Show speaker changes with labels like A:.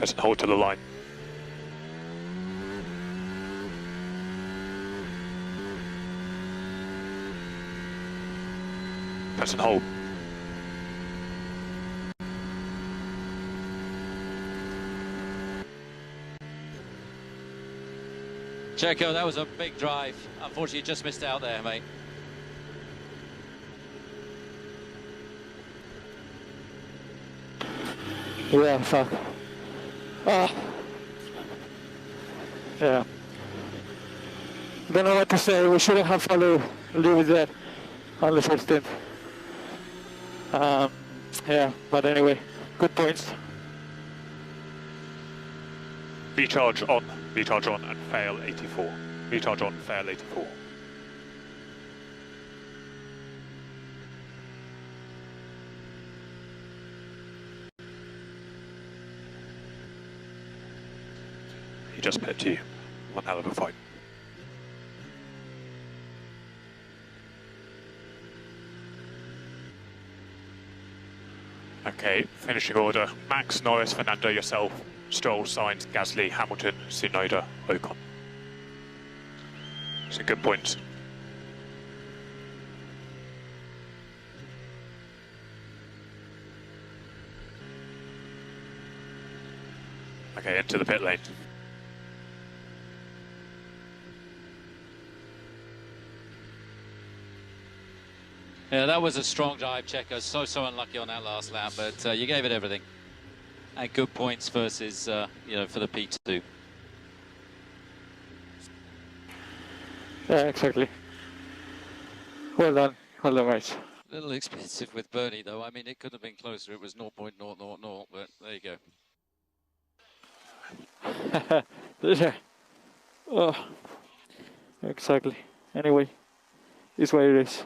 A: Press and hold to the line. Press and hold.
B: Checo, that was a big drive. Unfortunately, you just missed out there, mate.
C: Yeah, fuck. Yeah. Don't know what to say. We shouldn't have followed Lewis there on the first stint. Yeah, but anyway, good points.
A: Recharge on, and fail 84. Recharge on, fail 84. He just pipped you. One hell of a fight. Okay, finishing order. Max, Norris, Fernando, yourself, Stroll, Sainz, Gasly, Hamilton, Tsunoda, Ocon. Some good points. Okay, into the pit lane.
B: Yeah, that was a strong drive, Checo. So unlucky on that last lap, but you gave it everything. And good points versus, you know, for the P2.
C: Yeah, exactly. Well done, mate.
B: A little expensive with Bernie, though. I mean, it could have been closer. It was 0.000, but there you go.
C: Yeah. Oh, exactly. Anyway, it's what it is.